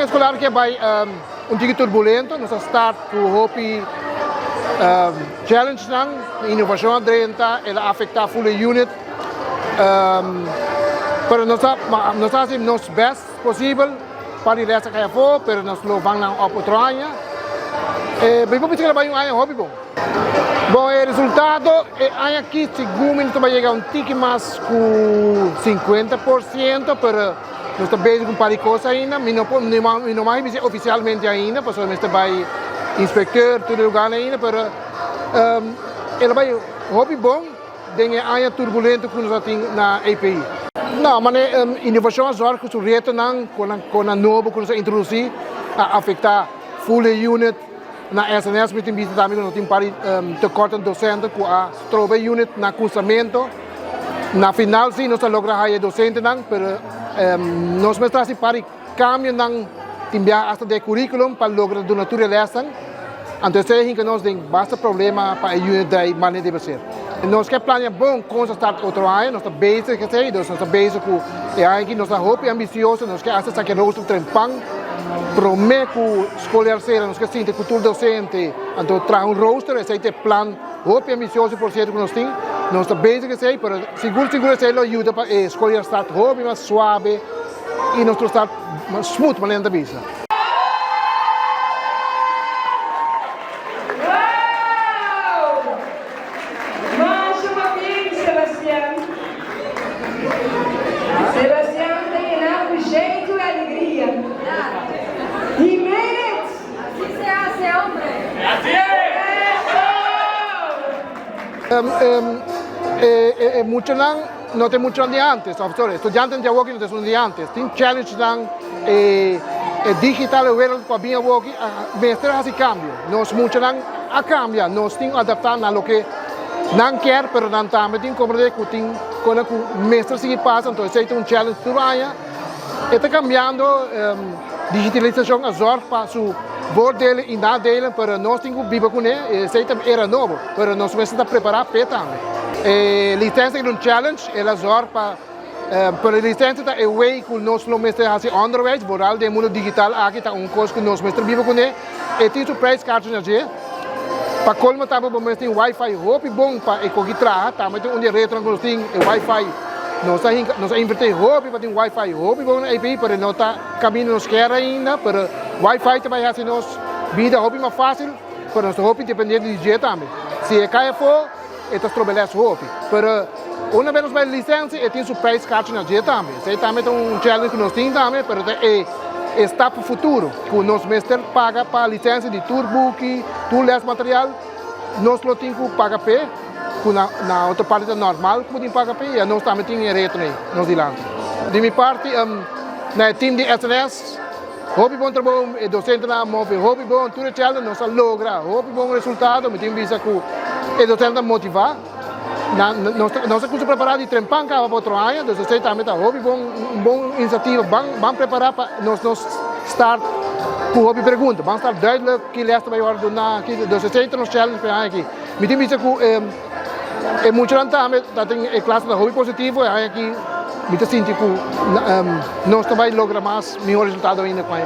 escolar que vai tique turbulento, nós start com o challenge nang inovação adrenta, ela afeta full unit. Pero nós fazemos nosso best possível para ir essa caia for, pero nós lo vamos na oportunidade. Bem bom que vai um hobby bom. Bom, o resultado é aqui segundo nós vai chegar tique mais com 50%, pero nós estamos bem com paricosa ainda, não mais oficialmente ainda, porque nós vai inspector todo lugar ainda, pero ele vai hobby bom, tem área turbulento que nós temos na API. Não, mas inovação zorga que o reto não com a nova que nós introduzir a afetar full unit na SNS met vista também nós temos para tekorten docente com a strobe unit na cursamento. Na final sim nós logramos a docente não, pero nós mestramos para cambio não timbiar hasta de currículum para lograr donatura lesson. Então sei que nós tem bastante problema para a unit da maneira deve ser. Nós que planear bom com start outro ano, nós estamos basic que sei, nós estamos basic com aí nós estamos hope ambicioso, nós que essa que rosto trempang, promete com escolar ser, nós que sinta cultura docente, então traz roster, esse é plan hope ambicioso por certo que nós tem, nós estamos basic que sei, para seguro sei lo ajuda para escolar start hope mais suave e nós start mais smooth maneira da visa. No tem mucho de antes, estudiantes de walking no de antes, tem challenge dan digital world para bem walking, mestre hace cambio, nós mucho dan a cambia, nós tem adaptar na lo que não quer, pero não também tem como de que tem quando o mestre se passa, então esse é challenge do Raya, está cambiando digitalização azor para su bord dele e na dele, para nós temos viva com ele, esse era novo, para nós precisamos preparar para também. Licença é challenge, ela azor para a licença está é way que nós não mestre assim underway, boral de mundo digital aqui está coisa que nós mestre viva com ele, e tem o price card na gente. Para colma também vamos ter Wi-Fi hope bom para ecoguitar, também tem onde retro nós tem Wi-Fi. Nós inverter hope para ter Wi-Fi hope bom na API para não tá caminho nos quer ainda, para Wi-Fi também assim nós vida hope mais fácil, para nós hope dependendo de dia também. Se é caia for, está estabelece hope. Para uma vez nós vai licença e tem o price card na dia também. Se também tem challenge que nós tem também, para está para o futuro, que nós mestre paga para a licença de turbook, tudo esse material, nós não temos que pagar pé, na outra parte normal, que podemos pagar pé, e nós também temos reto nos dilante. De minha parte, na time de SNS, hobby bom trabalho, docente na move, hobby bom, tudo challenge, nós logra, hobby bom resultado, me tem visa que docente motivar. Nós estamos preparados de trempanca para outro ano, então você também está hobby bom iniciativa, vamos preparar para nós start com hobby pergunta, vamos estar duidelijk que lesta vai ordenar aqui, então você está nos challenge para aqui. Me tem visto que muito também tem classe da hobby positivo, e aqui me tem sentido que nós também logra mais melhor resultado ainda com a